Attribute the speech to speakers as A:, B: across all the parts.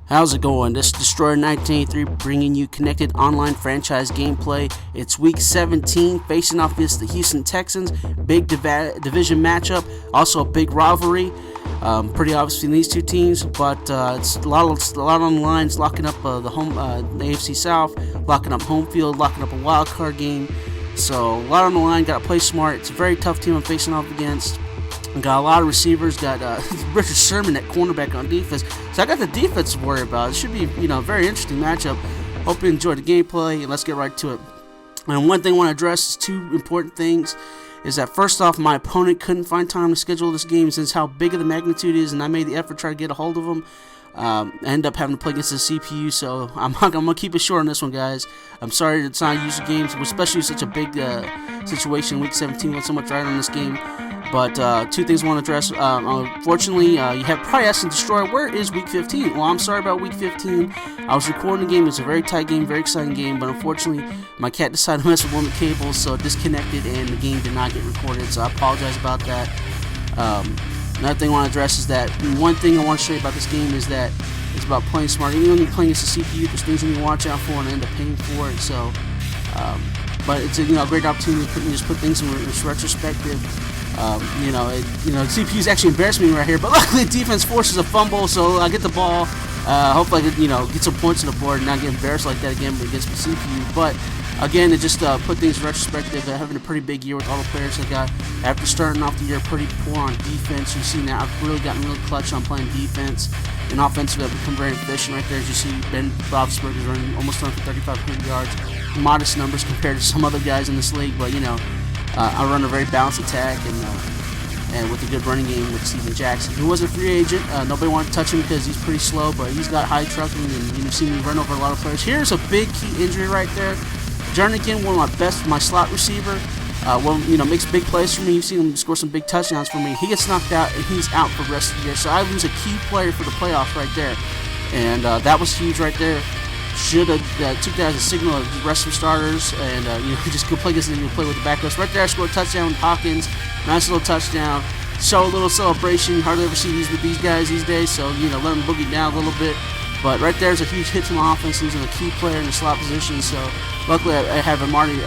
A: How's it going? This is Destroyer 1983 bringing you connected online franchise gameplay. It's week 17, facing off against the Houston Texans. Big division matchup, also a big rivalry. Pretty obvious in these two teams, but it's a lot on the line. It's locking up the AFC South, locking up home field, locking up a wild card game. So a lot on the line. Got to play smart. It's a very tough team I'm facing off against. Got a lot of receivers. Got Richard Sherman at cornerback on defense. So I got the defense to worry about. It should be a very interesting matchup. Hope you enjoyed the gameplay, and let's get right to it. And one thing I want to address is two important things. Is that first off, my opponent couldn't find time to schedule this game since how big of the magnitude is, and I made the effort to try to get a hold of him. I ended up having to play against the CPU, so I'm gonna keep it short on this one, guys. I'm sorry it's not usual games, especially such a big situation. Week 17 with so much right on this game. But two things I want to address. Unfortunately, you have probably asking Destroyer, where is Week 15? Well, I'm sorry about Week 15. I was recording the game. It was a very tight game, very exciting game. But unfortunately, my cat decided to mess with one of the cables, so it disconnected, and the game did not get recorded. So I apologize about that. Another thing I want to address is that one thing I want to show you about this game is that it's about playing smart. Even when you're playing against the CPU, there's things you need to watch out for and end up paying for it. So, but it's a great opportunity to just put things in retrospective. CPU's actually embarrassed me right here, but luckily the defense forces a fumble, so I get the ball. Hopefully I can, get some points on the board and not get embarrassed like that again against the CPU. But again, it just put things in retrospective. Having a pretty big year with all the players I got. After starting off the year pretty poor on defense, you see now I've really gotten really clutch on playing defense. And offensively, I've become very efficient right there. As you see, Ben Roethlisberger is almost running for 3,500 yards. Modest numbers compared to some other guys in this league, but I run a very balanced attack and with a good running game with Steven Jackson, who was a free agent. Nobody wanted to touch him because he's pretty slow, but he's got high trucking, and you've seen me run over a lot of players. Here's a big key injury right there. Jernigan, one of my slot receiver, makes big plays for me. You've seen him score some big touchdowns for me. He gets knocked out, and he's out for the rest of the year. So I lose a key player for the playoffs right there, and that was huge right there. Should have took that as a signal of the rest of the starters, and just go play against them and play with the backups. Right there, I scored a touchdown with Hawkins. Nice little touchdown. Show a little celebration. Hardly ever see these with these guys these days, so let them boogie down a little bit. But right there's a huge hit to my offense, losing a key player in the slot position. So luckily I have Marty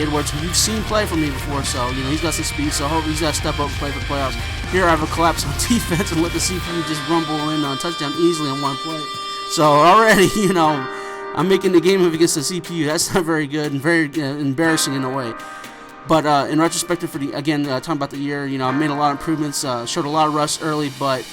A: Edwards, who you've seen play for me before. So he's got some speed. So hopefully he's got to step up and play for the playoffs. Here I have a collapse on defense and let the CPU just rumble in on touchdown easily on one play. So already I'm making the game against the CPU. That's not very good and very embarrassing in a way. But in retrospective, talking about the year, I made a lot of improvements, showed a lot of rust early, but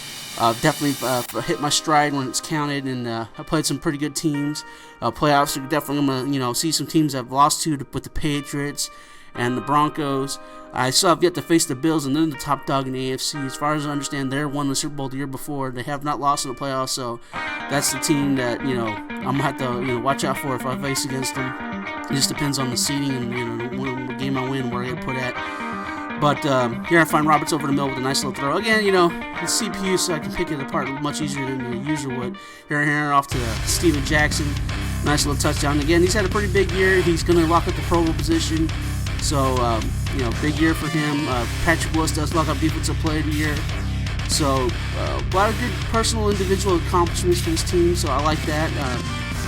A: definitely hit my stride when it's counted, and I played some pretty good teams. Playoffs are definitely going to see some teams I've lost to with the Patriots and the Broncos. I still have yet to face the Bills, and they're the top dog in the AFC. As far as I understand, they won the Super Bowl the year before. They have not lost in the playoffs, so that's the team that I'm gonna have to watch out for if I face against them. It just depends on the seeding and what game I win, where I get put at. But here I find Roberts over the middle with a nice little throw. Again, it's CPU, so I can pick it apart much easier than the usual would. Here off to Steven Jackson. Nice little touchdown. Again, he's had a pretty big year. He's going to lock up the Pro Bowl position. So, big year for him. Patrick Willis does lock up Defensive Player of the Year. So, a lot of good personal, individual accomplishments for this team. So, I like that.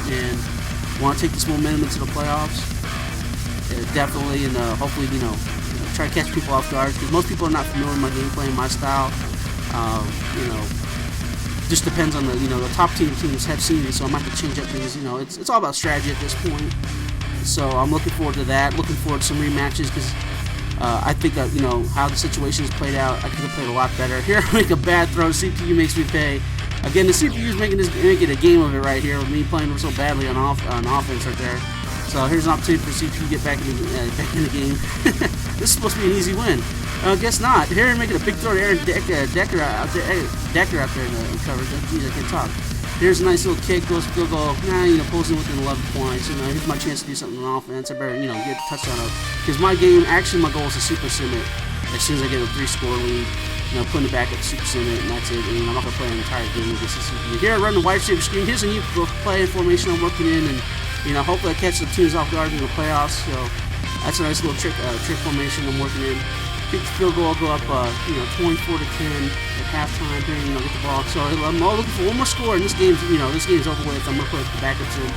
A: And want to take this momentum into the playoffs. Definitely, and hopefully, try to catch people off guard, because most people are not familiar with my gameplay and my style. Just depends on the top teams have seen it, so I might have to change up things. It's all about strategy at this point. So I'm looking forward to that. Looking forward to some rematches, because I think that how the situation is played out, I could have played a lot better. Here I make a bad throw. CPU makes me pay. Again, the CPU is making a game of it right here with me playing so badly on offense right there. So here's an opportunity for CPU to get back in the game. This is supposed to be an easy win. Guess not. Here I'm making a big throw to Aaron Decker out there in the coverage. Jeez, I can't talk. Here's a nice little kick, goes field goal. Pulls in within 11 points. Here's my chance to do something on offense. I better, get the touchdown up. Because my goal is to super sim it as soon as I get a 3-score lead. Putting it back up, super sim it, and that's it. And I'm not going to play an entire game against the CPU. Here I run the wide receiver screen. Here's a new play formation I'm working in, and hopefully I catch the teams off guard in the playoffs. So that's a nice little trick formation I'm working in. kick the field goal, go up, 24-10 at halftime. Here, get the ball. So I'm all looking for one more score, and this game's over with. I'm gonna put the backups in,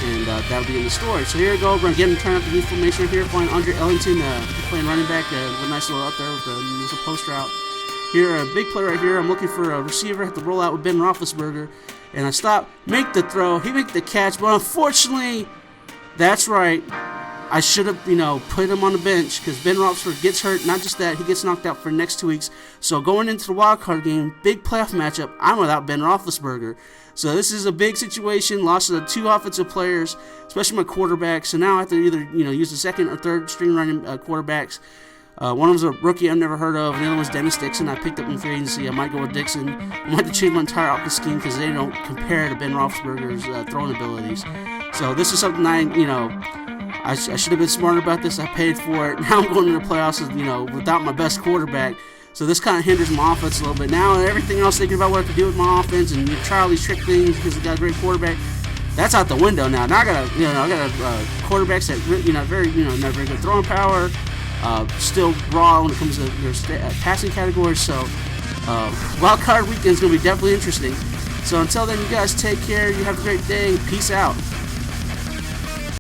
A: and that'll be in the story. So here we go. We're gonna get him trying out the V formation right here. Playing Andre Ellington, playing running back. A nice little out there with a post route. Here, a big play right here. I'm looking for a receiver. Have to roll out with Ben Roethlisberger, and I stop, make the throw. He make the catch, but unfortunately, that's right. I should have, put him on the bench because Ben Roethlisberger gets hurt. Not just that, he gets knocked out for the next 2 weeks. So going into the wild card game, big playoff matchup, I'm without Ben Roethlisberger. So this is a big situation. Lost to 2 offensive players, especially my quarterback. So now I have to either, use the second or third string running quarterbacks. One of them's a rookie I've never heard of, and the other one's Dennis Dixon. I picked up in free agency. I might go with Dixon. I might have to change my entire offense scheme because they don't compare to Ben Roethlisberger's throwing abilities. So this is something I should have been smarter about this. I paid for it. Now I'm going into the playoffs, without my best quarterback. So this kind of hinders my offense a little bit. Now everything else, thinking about what I can do with my offense and try all these trick things because I got a great quarterback, that's out the window now. Now I got quarterbacks that not very good throwing power. Still raw when it comes to their passing categories. So wild card weekend is going to be definitely interesting. So until then, you guys take care. You have a great day. Peace out.